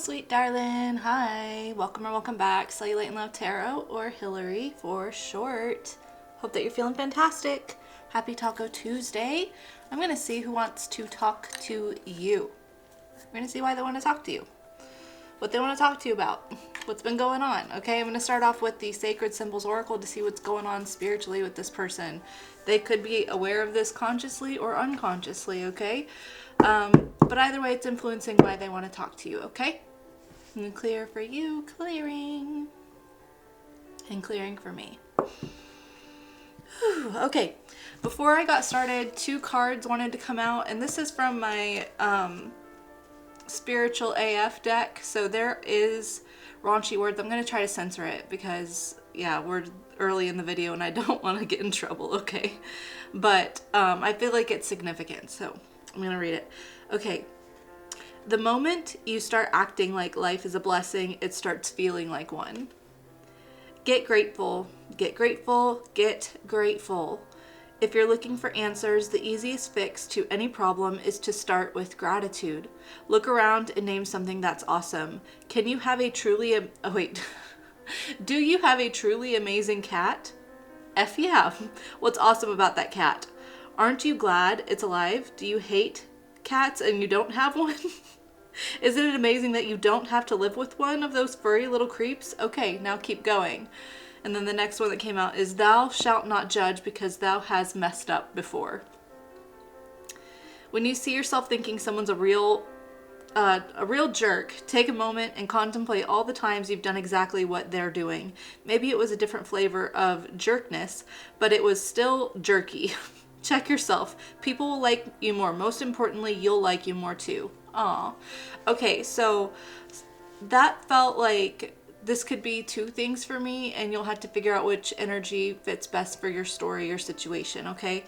sweet darling. Hi, welcome or welcome back. Cellulite and Love Tarot, or Hillary for short. Hope that you're feeling fantastic. Happy Taco Tuesday. I'm going to see who wants to talk to you. We're going to see why they want to talk to you. What they want to talk to you about. What's been going on. Okay, I'm going to start off with the Sacred Symbols Oracle to see what's going on spiritually with this person. They could be aware of this consciously or unconsciously, okay? But either way, it's influencing why they want to talk to you, okay? And clear for you, clearing. And clearing for me. Whew, okay, before I got started, 2 cards wanted to come out, and this is from my Spiritual AF deck. So there is raunchy words. I'm going to try to censor it because, yeah, we're early in the video and I don't want to get in trouble, okay? But I feel like it's significant, so I'm going to read it. Okay. The moment you start acting like life is a blessing, it starts feeling like one. Get grateful. Get grateful. Get grateful. If you're looking for answers, the easiest fix to any problem is to start with gratitude. Look around and name something that's awesome. Can you have a truly... Do you have a truly amazing cat? F yeah. What's awesome about that cat? Aren't you glad it's alive? Do you hate cats and you don't have one? Isn't it amazing that you don't have to live with one of those furry little creeps? Okay, now keep going. And then the next one that came out is, thou shalt not judge because thou has messed up before. When you see yourself thinking someone's a real jerk, take a moment and contemplate all the times you've done exactly what they're doing. Maybe it was a different flavor of jerkness, but it was still jerky. Check yourself. People will like you more. Most importantly, you'll like you more too. Aw. Okay, so that felt like this could be 2 things for me, and you'll have to figure out which energy fits best for your story or situation, okay?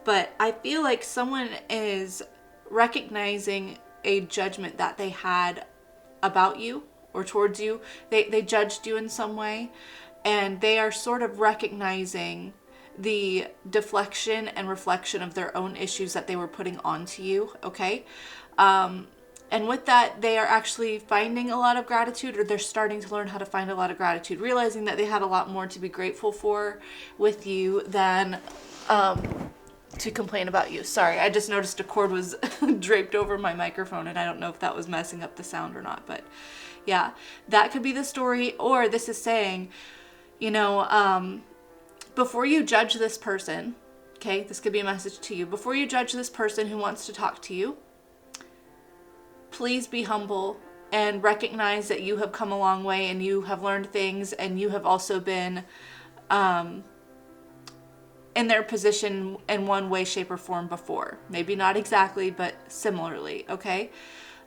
But I feel like someone is recognizing a judgment that they had about you or towards you. They judged you in some way, and they are sort of recognizing the deflection and reflection of their own issues that they were putting onto you, okay? And with that, they are actually finding a lot of gratitude, or they're starting to learn how to find a lot of gratitude, realizing that they had a lot more to be grateful for with you than to complain about you. Sorry, I just noticed a cord was draped over my microphone, and I don't know if that was messing up the sound or not, but yeah, that could be the story. Or this is saying, you know, before you judge this person, okay, this could be a message to you. Before you judge this person who wants to talk to you, please be humble and recognize that you have come a long way and you have learned things, and you have also been in their position in one way, shape, or form before. Maybe not exactly, but similarly, okay?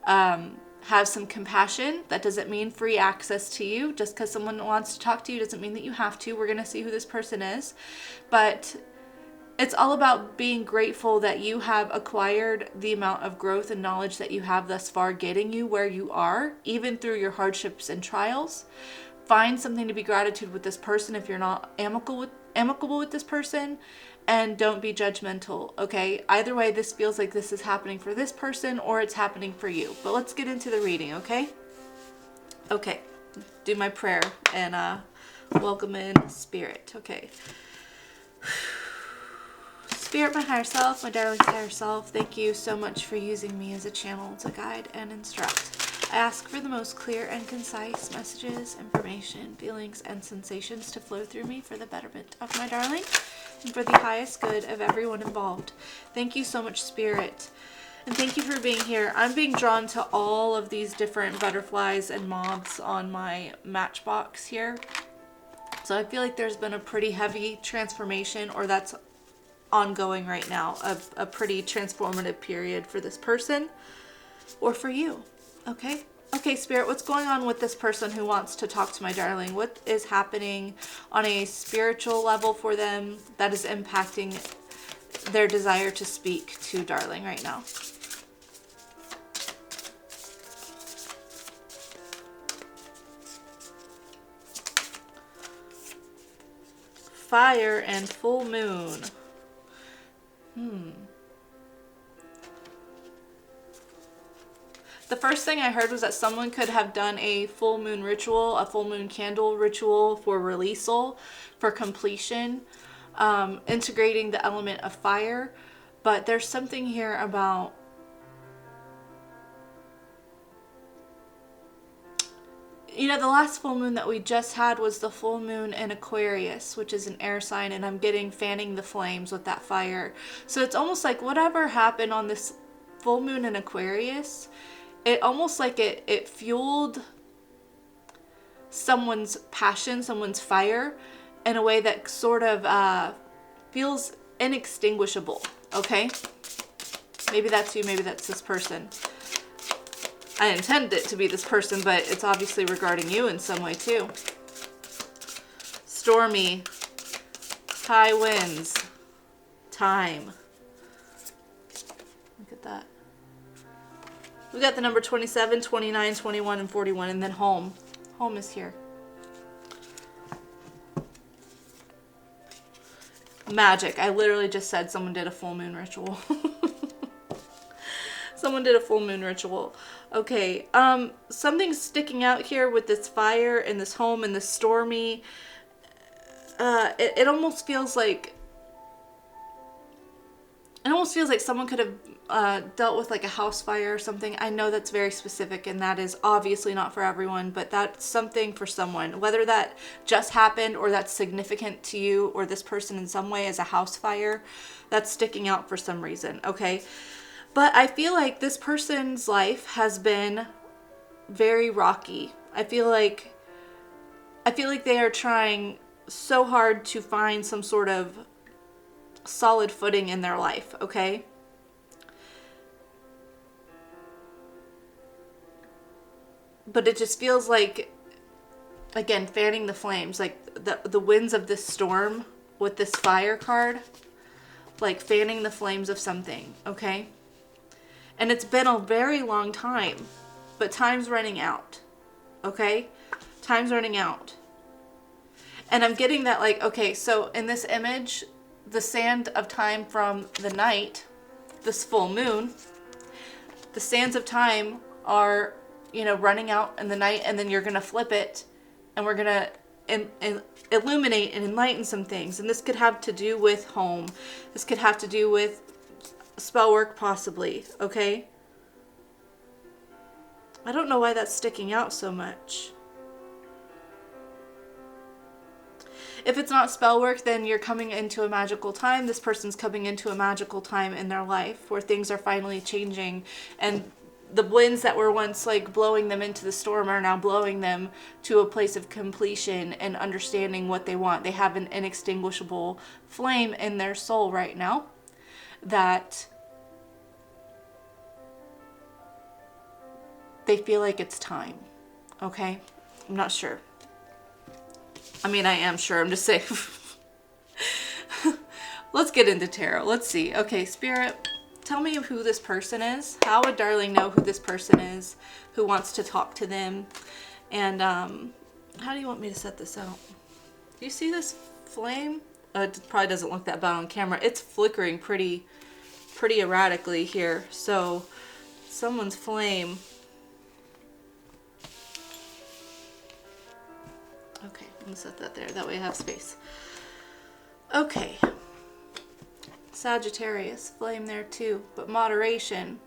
Have some compassion. That doesn't mean free access to you. Just because someone wants to talk to you doesn't mean that you have to. We're going to see who this person is. But it's all about being grateful that you have acquired the amount of growth and knowledge that you have thus far, getting you where you are, even through your hardships and trials. Find something to be gratitude with this person if you're not amicable with this person, and don't be judgmental, okay? Either way, this feels like this is happening for this person or it's happening for you. But let's get into the reading, okay? Okay, do my prayer and welcome in spirit, okay? Spirit, my higher self, my darling higher self, thank you so much for using me as a channel to guide and instruct. I ask for the most clear and concise messages, information, feelings, and sensations to flow through me for the betterment of my darling and for the highest good of everyone involved. Thank you so much, Spirit. And thank you for being here. I'm being drawn to all of these different butterflies and moths on my matchbox here. So I feel like there's been a pretty heavy transformation, or that's ongoing right now, a pretty transformative period for this person or for you. Okay, Spirit, what's going on with this person who wants to talk to my darling? What is happening on a spiritual level for them that is impacting their desire to speak to darling right now? Fire and full moon. The first thing I heard was that someone could have done a full moon ritual, a full moon candle ritual for releasal, for completion, integrating the element of fire. But there's something here about the last full moon that we just had was the full moon in Aquarius, which is an air sign, and I'm getting fanning the flames with that fire. So it's almost like whatever happened on this full moon in Aquarius, it almost like it fueled someone's passion, someone's fire, in a way that sort of feels inextinguishable, okay? Maybe that's you, maybe that's this person. I intended it to be this person, but it's obviously regarding you in some way too. Stormy, high winds, time. Look at that. We got the number 27, 29, 21, and 41, and then home. Home is here. Magic. I literally just said someone did a full moon ritual. Someone did a full moon ritual. Okay, something's sticking out here with this fire and this home and this stormy. It almost feels like someone could have dealt with like a house fire or something. I know that's very specific, and that is obviously not for everyone, but that's something for someone. Whether that just happened or that's significant to you or this person in some way as a house fire, that's sticking out for some reason, okay? But I feel like this person's life has been very rocky. I feel like they are trying so hard to find some sort of solid footing in their life, okay? But it just feels like, again, fanning the flames, like the winds of this storm with this fire card, like fanning the flames of something, okay? And it's been a very long time, but time's running out, okay? Time's running out. And I'm getting that, like, okay, so in this image, the sand of time from the night, this full moon, the sands of time are, running out in the night, and then you're going to flip it, and we're going to illuminate and enlighten some things. And this could have to do with home. This could have to do with spell work, possibly, okay? I don't know why that's sticking out so much. If it's not spell work, then you're coming into a magical time. This person's coming into a magical time in their life where things are finally changing, and the winds that were once like blowing them into the storm are now blowing them to a place of completion and understanding what they want. They have an inextinguishable flame in their soul right now that they feel like it's time, okay? I'm not sure. I mean, I am sure. I'm just saying. Let's get into tarot. Let's see. Okay, Spirit, tell me who this person is. How would Darling know who this person is, who wants to talk to them? And how do you want me to set this out? Do you see this flame? It probably doesn't look that bad on camera. It's flickering pretty erratically here. So someone's flame. Okay, I'm gonna set that there. That way I have space. Okay. Sagittarius, flame there too, but moderation.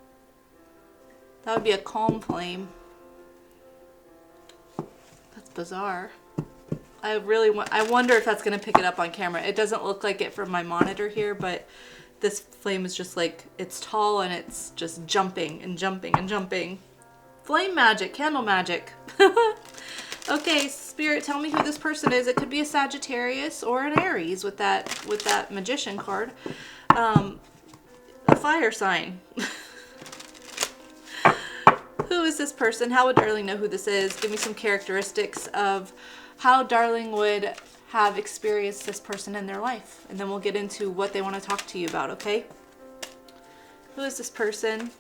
That would be a calm flame. That's bizarre. I wonder if that's gonna pick it up on camera. It doesn't look like it from my monitor here, but this flame is just like, it's tall and it's just jumping and jumping and jumping. Flame magic, candle magic. Okay, Spirit, tell me who this person is. It could be a Sagittarius or an Aries with that Magician card. A fire sign. Who is this person? How would Darling know who this is? Give me some characteristics of how Darling would have experienced this person in their life. And then we'll get into what they want to talk to you about, okay? Who is this person?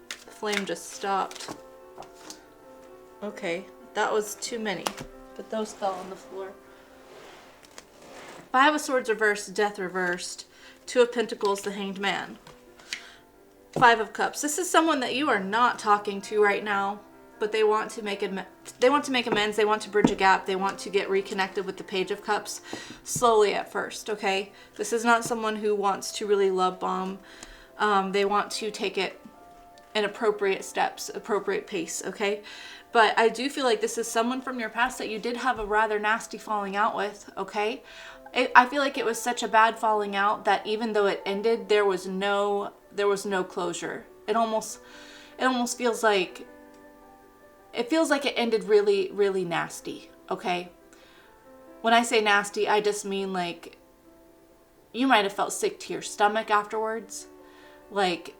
The flame just stopped. Okay, that was too many, but those fell on the floor. Five of Swords reversed, Death reversed, Two of Pentacles, the Hanged Man. Five of Cups. This is someone that you are not talking to right now, but they want to make amends. They want to bridge a gap. They want to get reconnected with the Page of Cups slowly at first, okay? This is not someone who wants to really love bomb. They want to take it in appropriate steps, appropriate pace, okay? But I do feel like this is someone from your past that you did have a rather nasty falling out with, okay? I feel like it was such a bad falling out that even though it ended, there was no closure. It almost feels like it ended really, really nasty, okay? When I say nasty, I just mean like you might have felt sick to your stomach afterwards. Like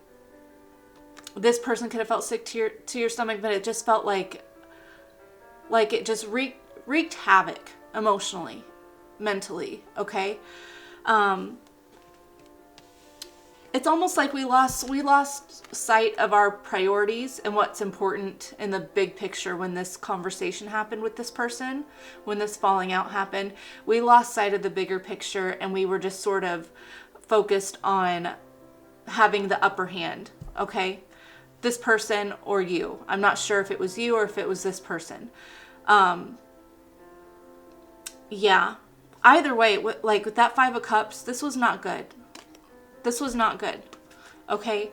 this person could have felt sick to your stomach, but it just felt like it just wreaked havoc emotionally, mentally, okay? It's almost like we lost sight of our priorities and what's important in the big picture when this conversation happened with this person, when this falling out happened. We lost sight of the bigger picture and we were just sort of focused on having the upper hand, okay? This person or you. I'm not sure if it was you or if it was this person. Yeah. Either way, like with that Five of Cups, this was not good. This was not good, okay?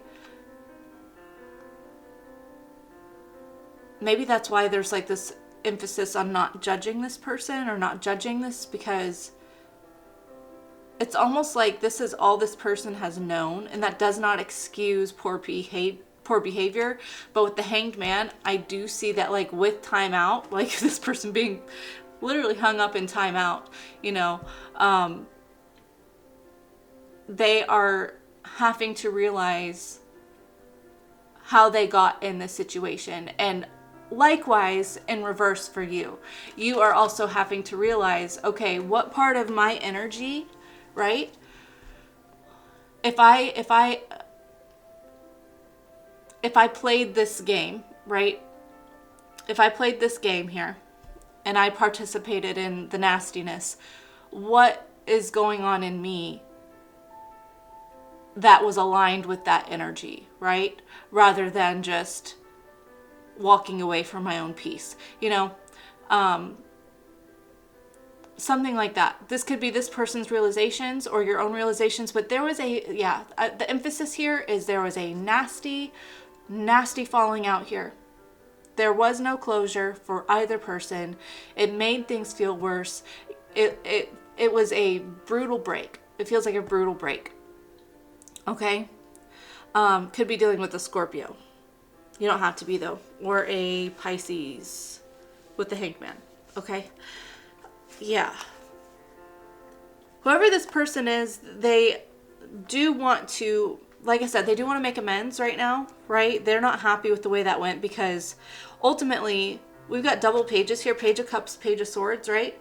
Maybe that's why there's like this emphasis on not judging this person or not judging this, because it's almost like this is all this person has known, and that does not excuse poor behavior. But with the Hanged Man, I do see that like with timeout, like this person being literally hung up in timeout, you know, they are having to realize how they got in this situation. And likewise, in reverse for you, you are also having to realize, okay, what part of my energy, right? If I played this game, right? If I played this game here and I participated in the nastiness, what is going on in me that was aligned with that energy, right? Rather than just walking away from my own peace, you know, something like that. This could be this person's realizations or your own realizations, but there was the emphasis here is there was a nasty falling out here. There was no closure for either person. It made things feel worse. It was a brutal break. It feels like a brutal break. Okay? Could be dealing with a Scorpio. You don't have to be, though. Or a Pisces with the Hanged Man. Okay? Yeah. Whoever this person is, they do want to, like I said, they do want to make amends right now, right? They're not happy with the way that went because ultimately, we've got double pages here. Page of Cups, Page of Swords, right?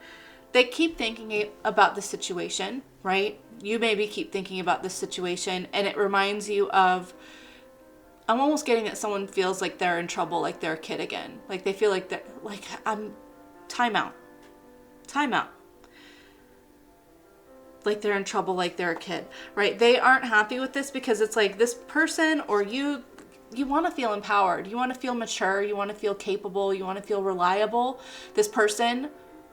They keep thinking about the situation, right? You maybe keep thinking about this situation and it reminds you of, I'm almost getting that someone feels like they're in trouble, like they're a kid again. Like they feel like they're, like, time out. Like they're in trouble, like they're a kid, right? They aren't happy with this because it's like this person or you want to feel empowered. You want to feel mature. You want to feel capable. You want to feel reliable. This person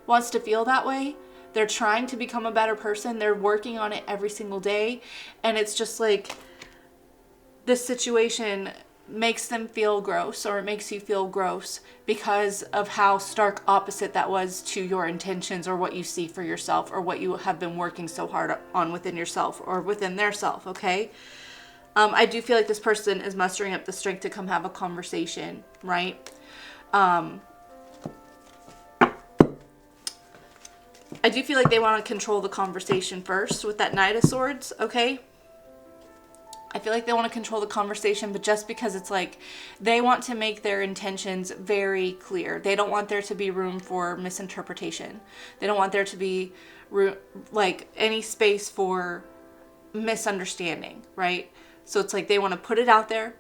wants to feel that way. They're trying to become a better person. They're working on it every single day. And it's just like this situation makes them feel gross, or it makes you feel gross because of how stark opposite that was to your intentions or what you see for yourself or what you have been working so hard on within yourself or within their self, okay? I do feel like this person is mustering up the strength to come have a conversation, right? I do feel like they want to control the conversation first with that Knight of Swords, okay? I feel like they want to control the conversation, but just because it's like they want to make their intentions very clear. They don't want there to be room for misinterpretation. They don't want there to be like any space for misunderstanding, right? So it's like they want to put it out there.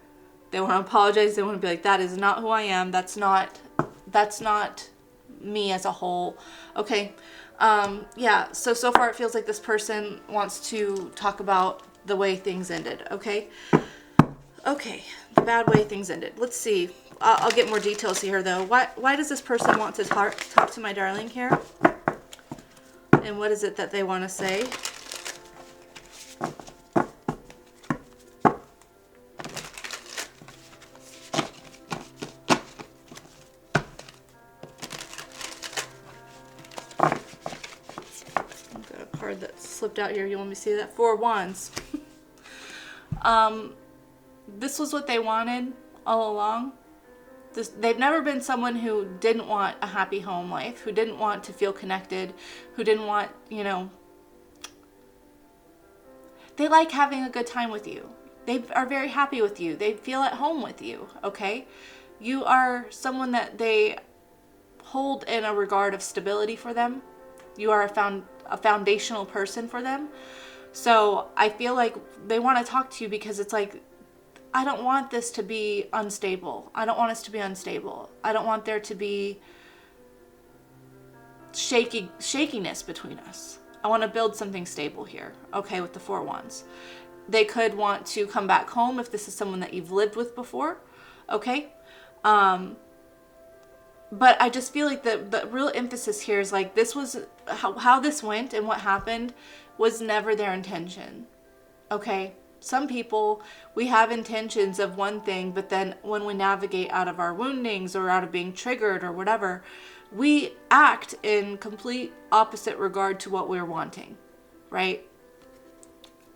They want to apologize. They want to be like, that is not who I am. That's not me as a whole. Okay. Yeah. So far it feels like this person wants to talk about the way things ended. Okay. Okay, the bad way things ended. Let's see. I'll get more details here, though. Why does this person want to talk to my darling here? And what is it that they want to say? I've got a card that slipped out here. You want me to see that? 4 Wands. This was what they wanted all along. They've never been someone who didn't want a happy home life, who didn't want to feel connected, who didn't want, you know, they like having a good time with you. They are very happy with you. They feel at home with you, okay? You are someone that they hold in a regard of stability for them. You are a foundational person for them. So I feel like they want to talk to you because it's like, I don't want this to be unstable. I don't want us to be unstable. I don't want there to be shakiness between us. I want to build something stable here, okay, with the 4 Wands. They could want to come back home if this is someone that you've lived with before, okay? But I just feel like the real emphasis here is like this was how this went and what happened was never their intention, okay? Some people, we have intentions of one thing, but then when we navigate out of our woundings or out of being triggered or whatever, we act in complete opposite regard to what we're wanting, right?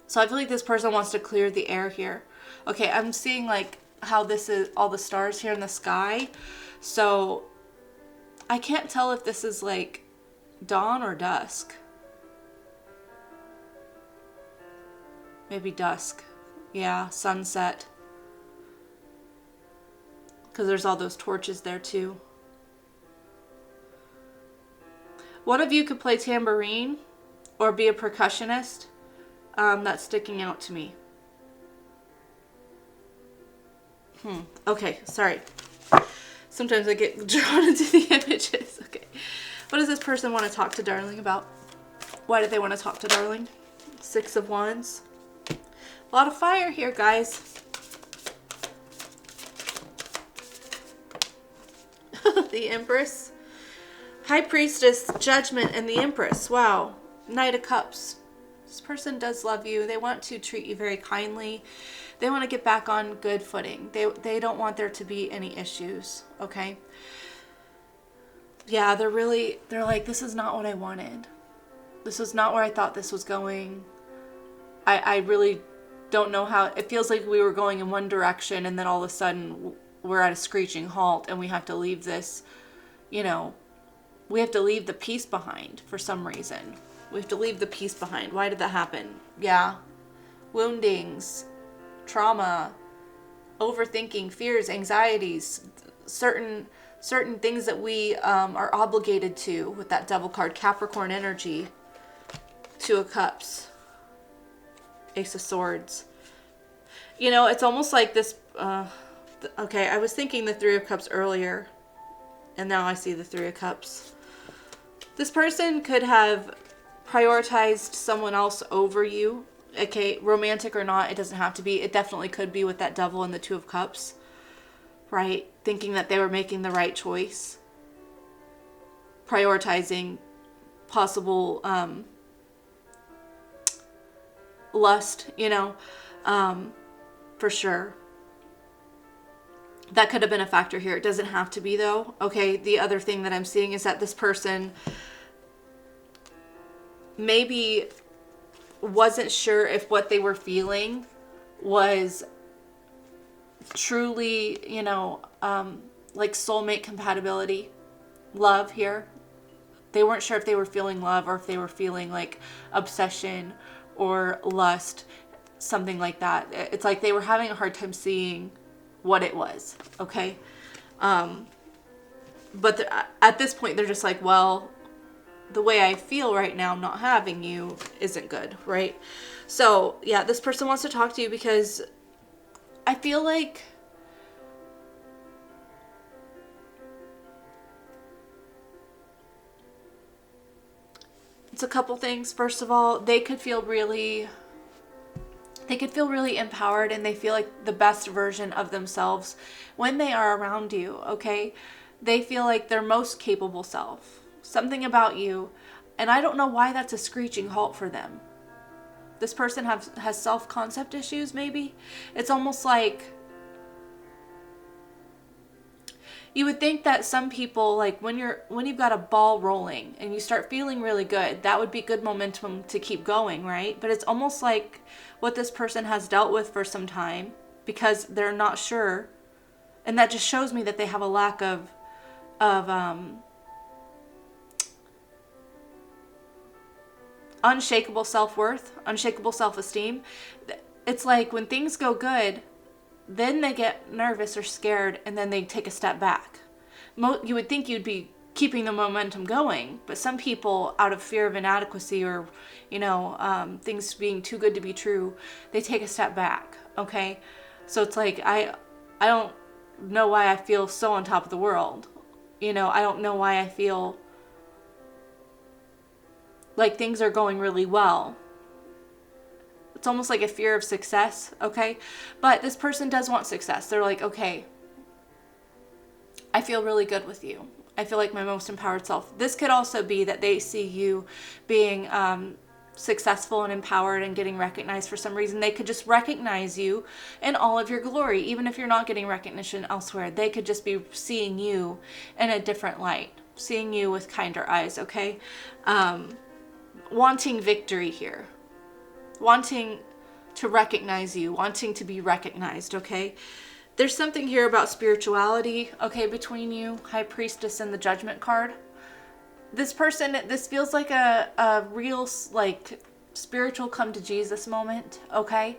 So I feel like this person wants to clear the air here. Okay, I'm seeing like how this is all the stars here in the sky. So I can't tell if this is like dawn or dusk. Maybe dusk. Yeah, sunset. Because there's all those torches there too. One of you could play tambourine or be a percussionist. That's sticking out to me. Okay, sorry. Sometimes I get drawn into the images. Okay. What does this person want to talk to Darling about? Why do they want to talk to Darling? 6 of Wands. A lot of fire here, guys. The Empress. High Priestess, Judgment, and the Empress. Wow. Knight of Cups. This person does love you. They want to treat you very kindly. They want to get back on good footing. They don't want there to be any issues, okay? Yeah, they're like, this is not what I wanted. This is not where I thought this was going. I really don't know how. It feels like we were going in one direction and then all of a sudden we're at a screeching halt and we have to leave this, you know, we have to leave the peace behind for some reason. We have to leave the peace behind. Why did that happen? Yeah. Woundings, trauma, overthinking, fears, anxieties, certain things that we are obligated to with that Devil card. Capricorn energy. 2 of Cups. Ace of Swords. You know, it's almost like this, okay, I was thinking the 3 of Cups earlier, and now I see the 3 of Cups. This person could have prioritized someone else over you, okay, romantic or not, it doesn't have to be. It definitely could be with that Devil and the 2 of Cups, right? Thinking that they were making the right choice. Prioritizing possible, lust, you know, for sure. That could have been a factor here. It doesn't have to be though. Okay, the other thing that I'm seeing is that this person maybe wasn't sure if what they were feeling was truly, you know, like soulmate compatibility, love here. They weren't sure if they were feeling love or if they were feeling like obsession or lust, something like that. It's like they were having a hard time seeing what it was, okay? But at this point, they're just like, well, the way I feel right now not having you isn't good, right? So, yeah, this person wants to talk to you because I feel like it's a couple things. First of all, they could feel really They could feel really empowered and they feel like the best version of themselves when they are around you, okay? They feel like their most capable self. Something about you, and I don't know why that's a screeching halt for them. This person has self-concept issues, maybe. It's almost like you would think that some people, like when you've got a ball rolling and you start feeling really good, that would be good momentum to keep going, right? But it's almost like what this person has dealt with for some time because they're not sure. And that just shows me that they have a lack of unshakable self-worth, unshakable self-esteem. It's like when things go good, then they get nervous or scared, and then they take a step back. You would think you'd be keeping the momentum going, but some people, out of fear of inadequacy or, things being too good to be true, they take a step back, okay? So it's like, I don't know why I feel so on top of the world. I don't know why I feel like things are going really well. It's almost like a fear of success, okay? But this person does want success. They're like, okay, I feel really good with you. I feel like my most empowered self. This could also be that they see you being successful and empowered and getting recognized for some reason. They could just recognize you in all of your glory. Even if you're not getting recognition elsewhere, they could just be seeing you in a different light, seeing you with kinder eyes, okay? Wanting victory here. Wanting to recognize you, wanting to be recognized, okay? There's something here about spirituality, okay, between you, High Priestess and the Judgment card. This person, this feels like a real, like, spiritual come to Jesus moment, okay?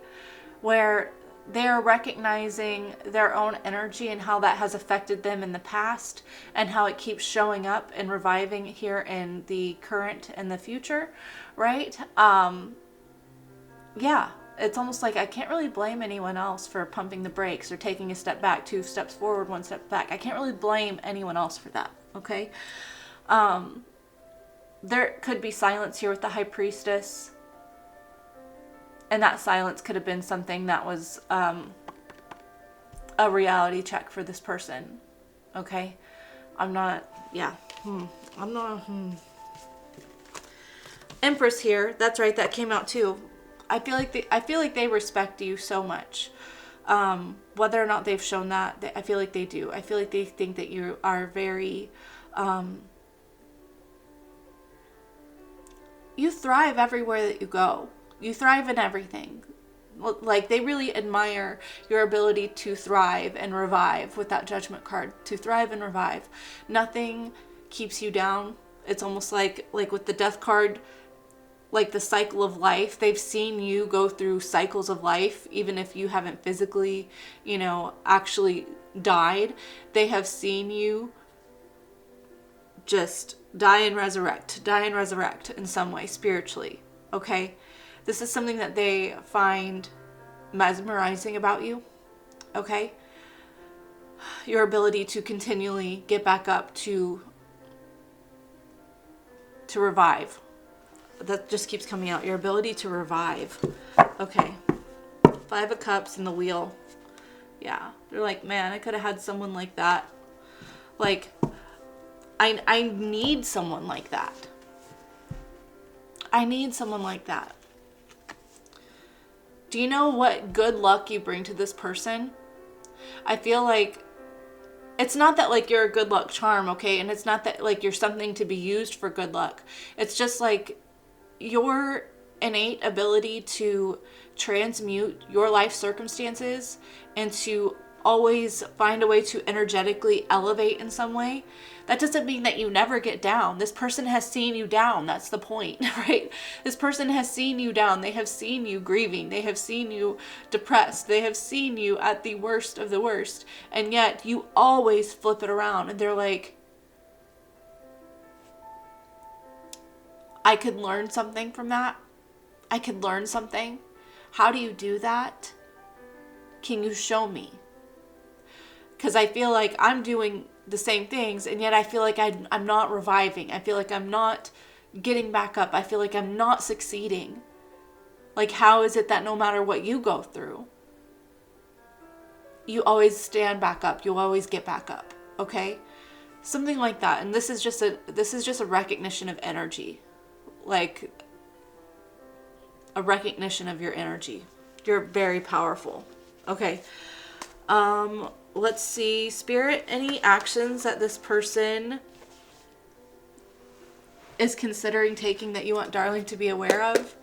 Where they're recognizing their own energy and how that has affected them in the past and how it keeps showing up and reviving here in the current and the future, right? Yeah, it's almost like I can't really blame anyone else for pumping the brakes or taking a step back, 2 steps forward, 1 step back. I can't really blame anyone else for that, okay? There could be silence here with the High Priestess. And that silence could have been something that was a reality check for this person, okay? Empress here, that's right, that came out too. I feel like they respect you so much. Whether or not they've shown that, I feel like they do. I feel like they think that you are very, you thrive everywhere that you go. You thrive in everything. Like, they really admire your ability to thrive and revive with that Judgment card. To thrive and revive. Nothing keeps you down. It's almost like with the Death card, like the cycle of life. They've seen you go through cycles of life, even if you haven't physically, actually died. They have seen you just die and resurrect in some way, spiritually, okay? This is something that they find mesmerizing about you, okay? Your ability to continually get back up to revive. That just keeps coming out. Your ability to revive. Okay. 5 of Cups and the Wheel. Yeah. They're like, man, I could have had someone like that. Like, I need someone like that. I need someone like that. Do you know what good luck you bring to this person? I feel like it's not that like you're a good luck charm, okay? And it's not that like you're something to be used for good luck. It's just like your innate ability to transmute your life circumstances and to always find a way to energetically elevate in some way. That doesn't mean that you never get down. This person has seen you down. That's the point, right? This person has seen you down. They have seen you grieving. They have seen you depressed. They have seen you at the worst of the worst. And yet you always flip it around. And they're like, I could learn something from that. I could learn something. How do you do that? Can you show me? Because I feel like I'm doing the same things, and yet I feel like I'm not reviving. I feel like I'm not getting back up. I feel like I'm not succeeding. Like, how is it that no matter what you go through, you always stand back up, you always get back up, okay? Something like that. And this is just a recognition of energy. Like a recognition of your energy. You're very powerful. Okay. Let's see. Spirit, any actions that this person is considering taking that you want Darling to be aware of?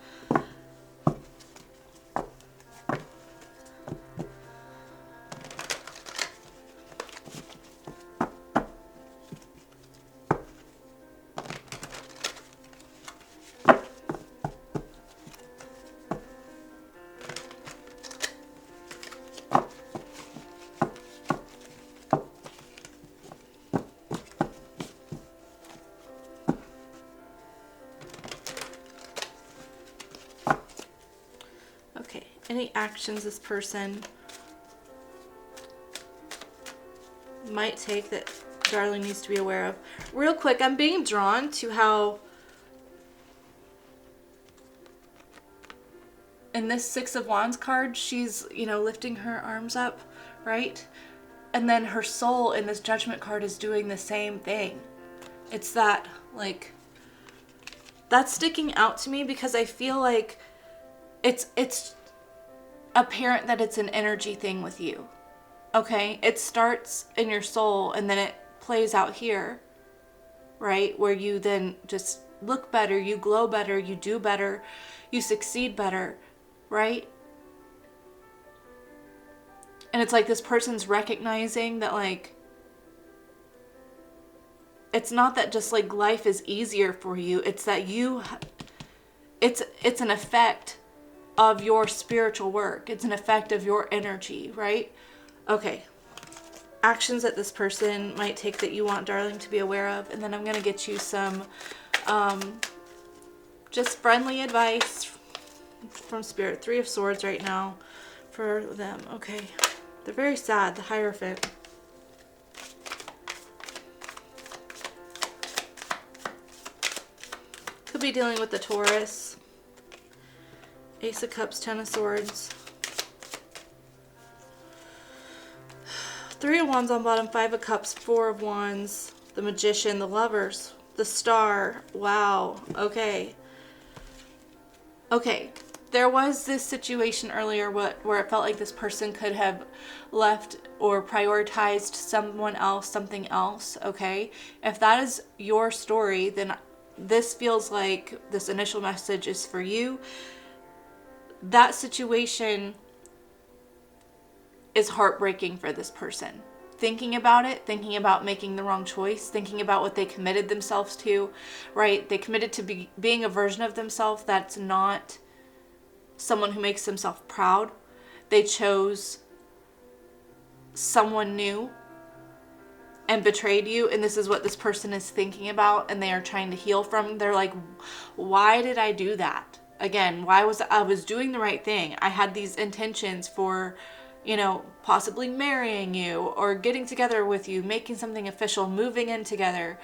Any actions this person might take that Darling needs to be aware of. Real quick, I'm being drawn to how in this Six of Wands card, she's, you know, lifting her arms up, right? And then her soul in this Judgment card is doing the same thing. It's that, like, that's sticking out to me because I feel like it's apparent that it's an energy thing with you. Okay? It starts in your soul and then it plays out here, right? Where you then just look better, you glow better, you do better, you succeed better, right? And it's like this person's recognizing that, like, it's not that just like life is easier for you, it's that it's an effect of your spiritual work. It's an effect of your energy, right? Okay. Actions that this person might take that you want Darling to be aware of. And then I'm going to get you some just friendly advice from Spirit. 3 of Swords right now for them. Okay. They're very sad. The Hierophant. Could be dealing with the Taurus. Ace of Cups, 10 of Swords. 3 of Wands on bottom, 5 of Cups, 4 of Wands, the Magician, the Lovers, the Star. Wow. Okay. Okay. There was this situation earlier where it felt like this person could have left or prioritized someone else, something else. Okay. If that is your story, then this feels like this initial message is for you. That situation is heartbreaking for this person. Thinking about it, thinking about making the wrong choice, thinking about what they committed themselves to, right? They committed to being a version of themselves that's not someone who makes themselves proud. They chose someone new and betrayed you, and this is what this person is thinking about and they are trying to heal from. They're like, why did I do that? Again, I was doing the right thing. I had these intentions for, you know, possibly marrying you or getting together with you, making something official, moving in together.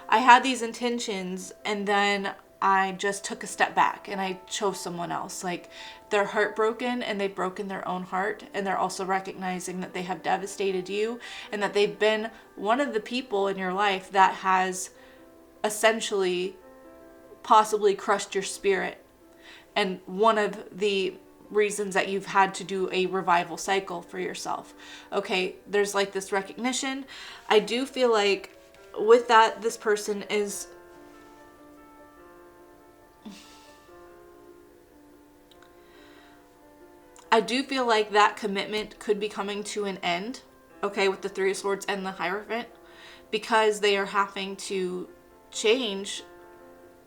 I had these intentions and then I just took a step back and I chose someone else. Like, they're heartbroken and they've broken their own heart, and they're also recognizing that they have devastated you and that they've been one of the people in your life that has essentially possibly crushed your spirit. And one of the reasons that you've had to do a revival cycle for yourself. Okay, there's like this recognition. I do feel like with that, this person is I do feel like that commitment could be coming to an end, okay, with the 3 of Swords and the Hierophant, because they are having to change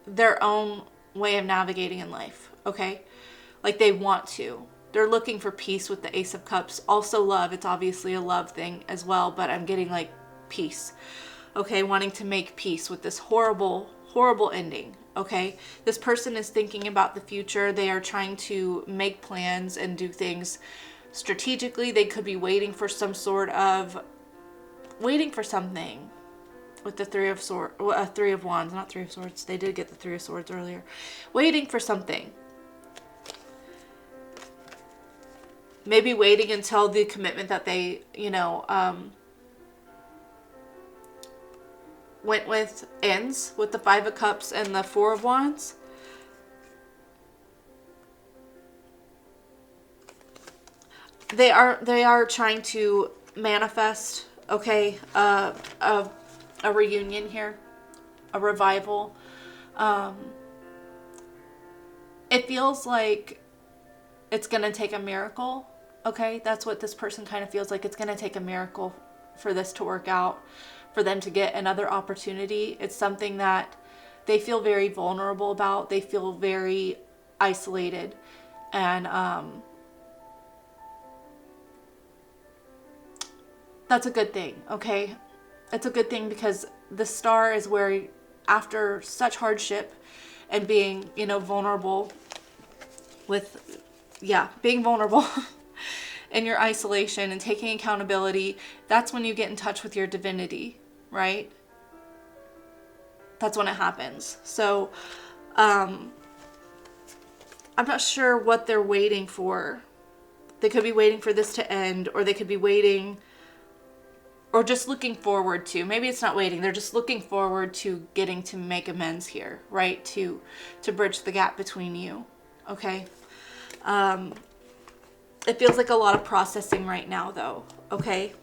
their own way of navigating in life, okay? Like, they want to. They're looking for peace with the Ace of Cups. Also love. It's obviously a love thing as well, but I'm getting like peace, okay? Wanting to make peace with this horrible, horrible ending. Okay, this person is thinking about the future. They are trying to make plans and do things strategically. They could be waiting for something with the 3 of Wands, not 3 of Swords. They did get the 3 of Swords earlier. Waiting for something. maybe waiting until the commitment that they, you know, went with ends with the Five of Cups and the Four of Wands. They are trying to manifest, okay, a reunion here, a revival. It feels like it's going to take a miracle, okay? That's what this person kind of feels like. It's going to take a miracle for this to work out, for them to get another opportunity. It's something that they feel very vulnerable about. They feel very isolated. And that's a good thing, okay? It's a good thing because the Star is where, after such hardship and being, you know, vulnerable with, being vulnerable in your isolation and taking accountability, that's when you get in touch with your divinity, right? That's when it happens. So, I'm not sure what they're waiting for. They could be waiting for this to end, or they could be waiting, or just looking forward to, maybe it's not waiting, they're just looking forward to getting to make amends here, right? To bridge the gap between you, okay? It feels like a lot of processing right now, though, okay?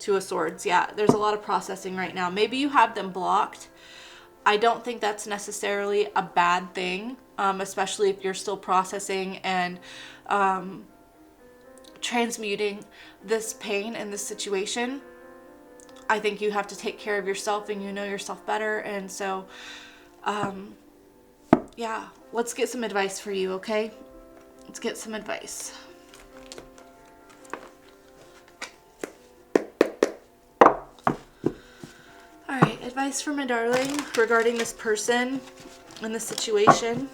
Two of Swords, yeah, there's a lot of processing right now. Maybe you have them blocked. I don't think that's necessarily a bad thing, especially if you're still processing and transmuting this pain and this situation. I think you have to take care of yourself, and you know yourself better. And so, yeah, let's get some advice for you, okay? Let's get some advice. All right, advice for my darling regarding this person and the situation.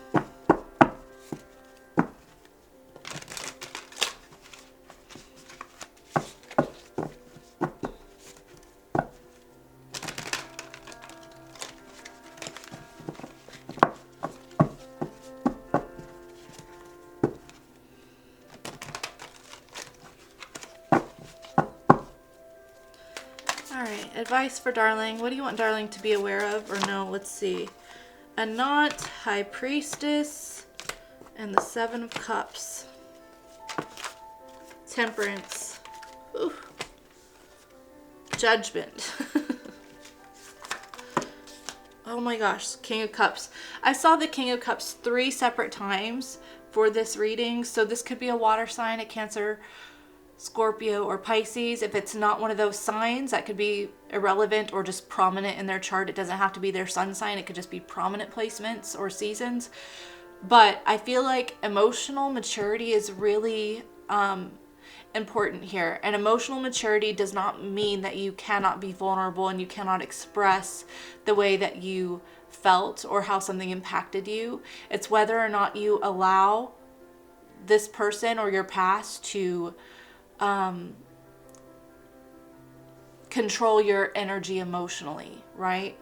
Advice for darling. What do you want darling to be aware of or no? Let's see. A Knot, High Priestess, and the Seven of Cups. Temperance. Ooh. Judgment. Oh my gosh. King of Cups. I saw the King of Cups 3 separate times for this reading. So this could be a water sign, a Cancer, Scorpio, or Pisces. If it's not one of those signs, that could be irrelevant or just prominent in their chart. It doesn't have to be their sun sign. It could just be prominent placements or seasons. But I feel like emotional maturity is really important here. And emotional maturity does not mean that you cannot be vulnerable and you cannot express the way that you felt or how something impacted you. It's whether or not you allow this person or your past to control your energy emotionally, right?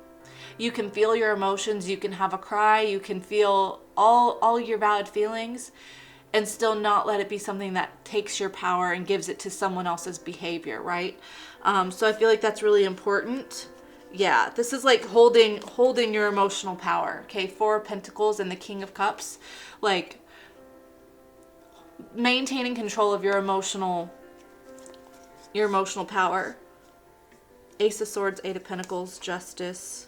You can feel your emotions, you can have a cry, you can feel all your valid feelings and still not let it be something that takes your power and gives it to someone else's behavior, right? So I feel like that's really important. Yeah, this is like holding your emotional power, okay? Four of Pentacles and the King of Cups, like maintaining control of your emotional power. Ace of Swords, Eight of Pentacles, Justice,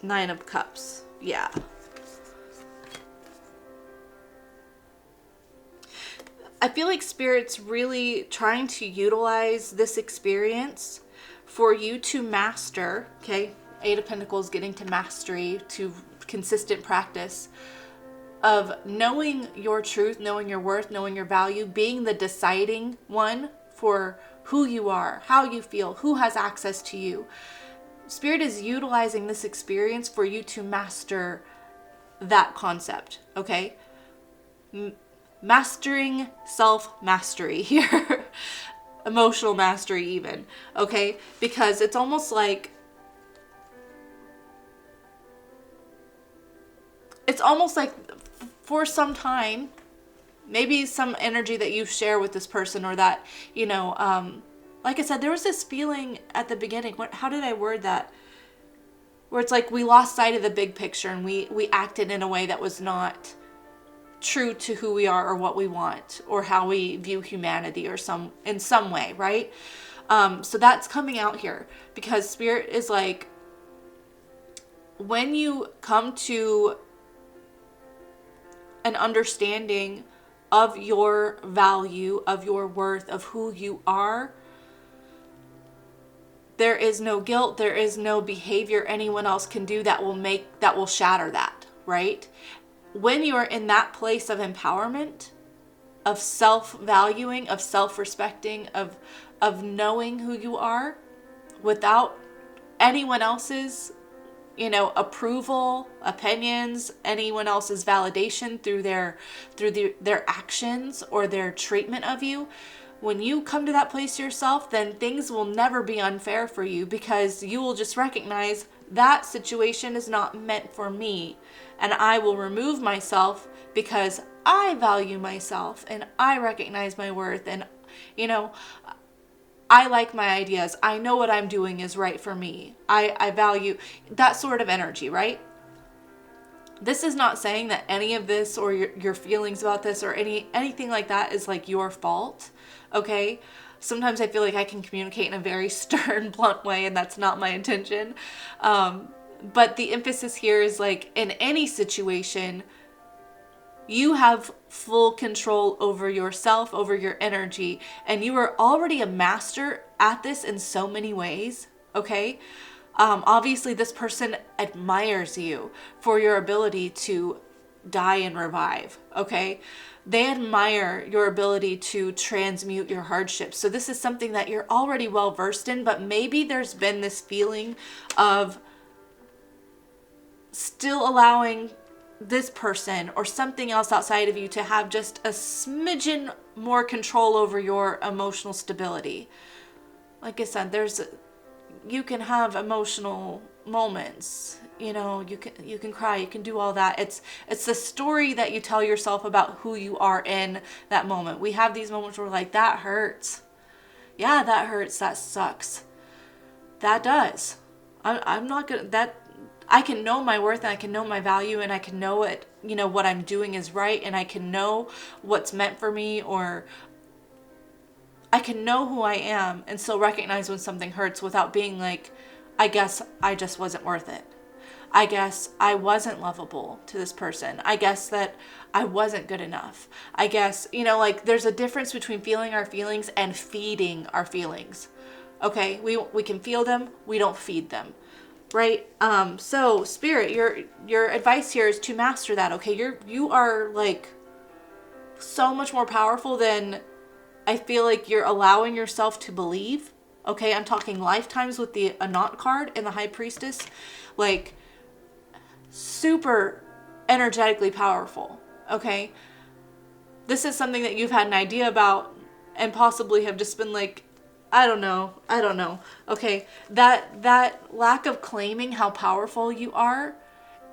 Nine of Cups. Yeah. I feel like Spirit's really trying to utilize this experience for you to master, okay? Eight of Pentacles, getting to mastery, to consistent practice of knowing your truth, knowing your worth, knowing your value, being the deciding one for who you are, how you feel, who has access to you. Spirit is utilizing this experience for you to master that concept, okay? Mastering self-mastery here. Emotional mastery even, okay? Because it's almost like for some time, Maybe some energy that you share with this person, or that, like I said, there was this feeling at the beginning. How did I word that? Where it's like we lost sight of the big picture, and we acted in a way that was not true to who we are or what we want or how we view humanity, or in some way, right? So that's coming out here, because Spirit is like, when you come to an understanding of your value, of your worth, of who you are, there is no guilt, there is no behavior anyone else can do that will shatter that, right? When you are in that place of empowerment, of self-valuing, of self-respecting, of knowing who you are without anyone else's, approval, opinions, anyone else's validation through their actions or their treatment of you. When you come to that place yourself, then things will never be unfair for you, because you will just recognize that situation is not meant for me, and I will remove myself because I value myself and I recognize my worth, and I like my ideas. I know what I'm doing is right for me. I value that sort of energy, right? This is not saying that any of this, or your feelings about this, or anything like that is like your fault, okay? Sometimes I feel like I can communicate in a very stern, blunt way, and that's not my intention. But the emphasis here is like, in any situation, you have full control over yourself, over your energy, and you are already a master at this in so many ways, okay? Obviously, this person admires you for your ability to die and revive, okay? They admire your ability to transmute your hardships. So this is something that you're already well versed in, but maybe there's been this feeling of still allowing this person or something else outside of you to have just a smidgen more control over your emotional stability. Like I said, you can have emotional moments, you can cry, you can do all that. It's the story that you tell yourself about who you are in that moment. We have these moments where we're like, that hurts. Yeah, that hurts. That sucks. That does. I'm not gonna, that I can know my worth, and I can know my value, and I can know what I'm doing is right, and I can know what's meant for me, or I can know who I am and still recognize when something hurts without being like, I guess I just wasn't worth it. I guess I wasn't lovable to this person. I guess that I wasn't good enough. I guess, there's a difference between feeling our feelings and feeding our feelings. Okay, we can feel them, we don't feed them. Right? So Spirit, your advice here is to master that, okay? You are like so much more powerful than I feel like you're allowing yourself to believe. Okay, I'm talking lifetimes with the Anant card and the High Priestess. Like, super energetically powerful. Okay? This is something that you've had an idea about and possibly have just been like, I don't know. Okay, that lack of claiming how powerful you are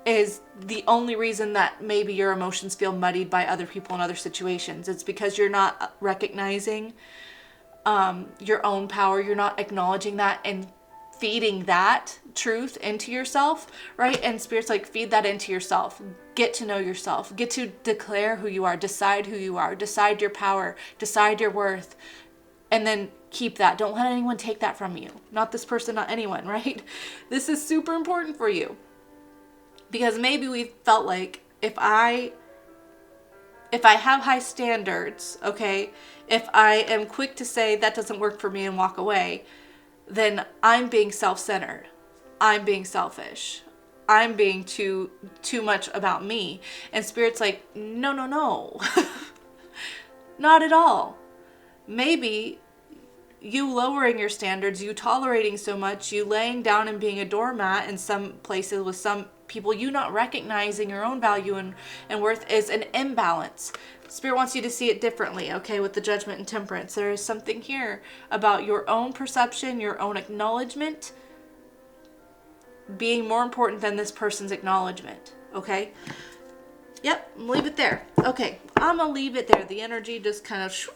is the only reason that maybe your emotions feel muddied by other people in other situations. It's because you're not recognizing your own power. You're not acknowledging that and feeding that truth into yourself, right? And Spirit's like, feed that into yourself. Get to know yourself. Get to declare who you are. Decide who you are. Decide your power. Decide your worth. And then keep that. Don't let anyone take that from you. Not this person, not anyone, right? This is super important for you. Because maybe we've felt like, if I have high standards, okay, if I am quick to say that doesn't work for me and walk away, then I'm being self-centered. I'm being selfish. I'm being too much about me. And Spirit's like, no. Not at all. Maybe you lowering your standards, you tolerating so much, you laying down and being a doormat in some places with some people, you not recognizing your own value and worth is an imbalance. Spirit wants you to see it differently, okay, with the Judgment and Temperance. There is something here about your own perception, your own acknowledgement being more important than this person's acknowledgement, okay? Yep, leave it there. Okay, I'm gonna leave it there. The energy just kind of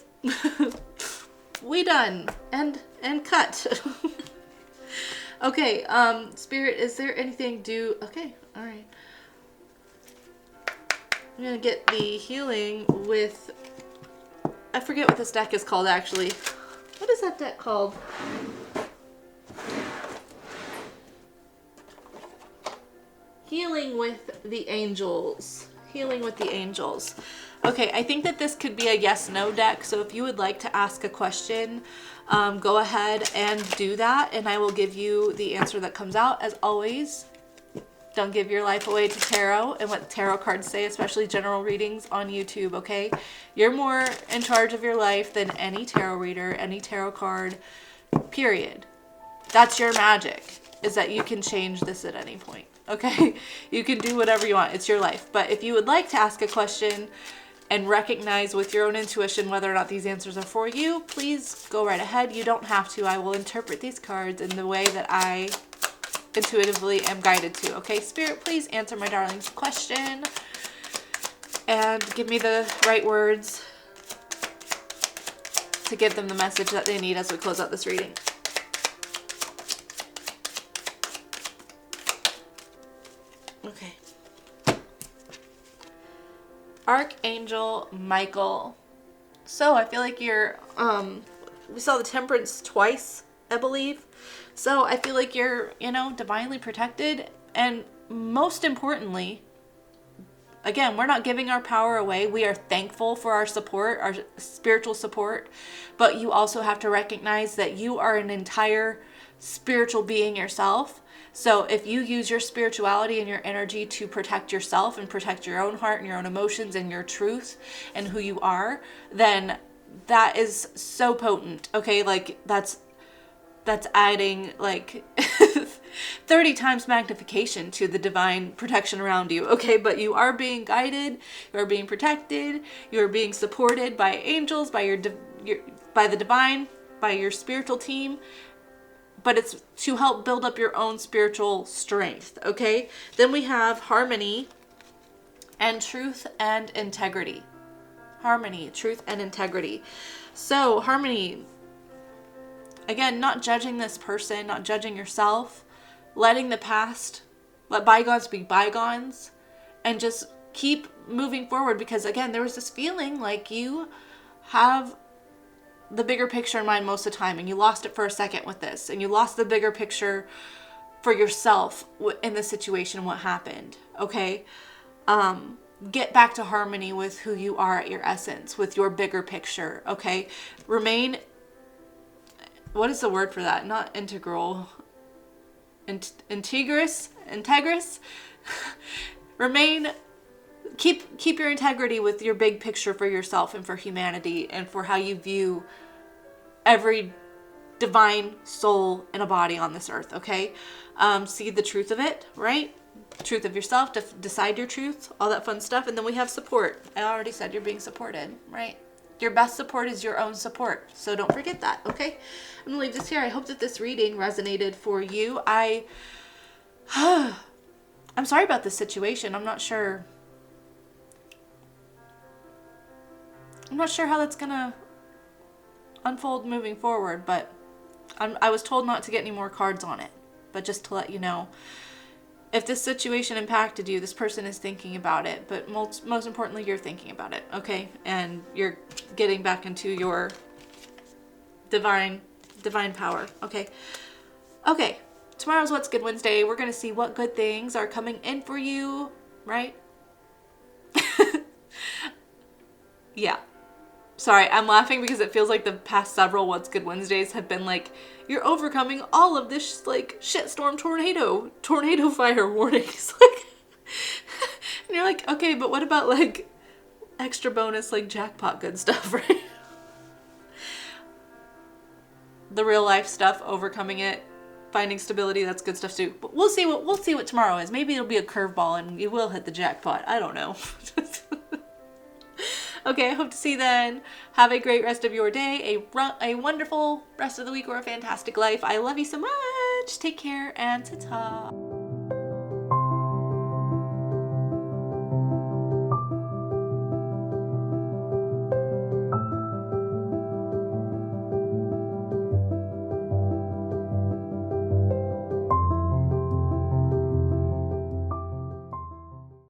we done and cut. Okay, Spirit, is there anything due? Okay, all right. I'm gonna get the healing with, I forget what this deck is called actually. What is that deck called? Healing with the Angels. Healing with the Angels. Okay, I think that this could be a yes/no deck, so if you would like to ask a question, go ahead and do that, and I will give you the answer that comes out. As always, don't give your life away to tarot and what tarot cards say, especially general readings on YouTube, okay? You're more in charge of your life than any tarot reader, any tarot card, period. That's your magic, is that you can change this at any point, okay? You can do whatever you want. It's your life. But if you would like to ask a question and recognize with your own intuition whether or not these answers are for you, please go right ahead. You don't have to. I will interpret these cards in the way that I intuitively am guided to. Okay, Spirit, please answer my darling's question and give me the right words to give them the message that they need as we close out this reading. Okay. Archangel Michael. So I feel like you're, we saw the Temperance twice, I believe. So I feel like you're, you know, divinely protected. And most importantly, again, we're not giving our power away. We are thankful for our support, our spiritual support. But you also have to recognize that you are an entire spiritual being yourself. So if you use your spirituality and your energy to protect yourself and protect your own heart and your own emotions and your truth and who you are, then that is so potent. Okay, like that's adding like 30 times magnification to the divine protection around you. Okay, but you are being guided, you are being protected, you are being supported by angels, by by the divine, by your spiritual team. But it's to help build up your own spiritual strength, okay? Then we have harmony and truth and integrity. Harmony, truth, and integrity. So, harmony, again, not judging this person, not judging yourself, letting the past, let bygones be bygones, and just keep moving forward. Because, again, there was this feeling like you have the bigger picture in mind most of the time, and you lost it for a second with this, and you lost the bigger picture for yourself in the situation, what happened, okay? Get back to harmony with who you are at your essence, with your bigger picture, okay? Remain, what is the word for that? Not integral, integrous? Remain, keep your integrity with your big picture for yourself and for humanity and for how you view every divine soul in a body on this earth, okay? See the truth of it, right? Truth of yourself, decide your truth, all that fun stuff. And then we have support. I already said you're being supported, right? Your best support is your own support. So don't forget that, okay? I'm gonna leave this here. I hope that this reading resonated for you. I'm sorry about this situation. I'm not sure how that's gonna unfold moving forward, but I was told not to get any more cards on it. But just to let you know, if this situation impacted you, this person is thinking about it, but most importantly, you're thinking about it, okay? And you're getting back into your divine power, okay? Okay, tomorrow's What's Good Wednesday. We're gonna see what good things are coming in for you, right? Yeah. Sorry, I'm laughing because it feels like the past several What's Good Wednesdays have been like, you're overcoming all of this like shitstorm tornado fire warnings. Like, and you're like, okay, but what about like extra bonus like jackpot good stuff, right? The real life stuff, overcoming it, finding stability, that's good stuff too. But we'll see what tomorrow is. Maybe it'll be a curveball and you will hit the jackpot. I don't know. Okay, I hope to see you then. Have a great rest of your day, a wonderful rest of the week, or a fantastic life. I love you so much. Take care and ta-ta.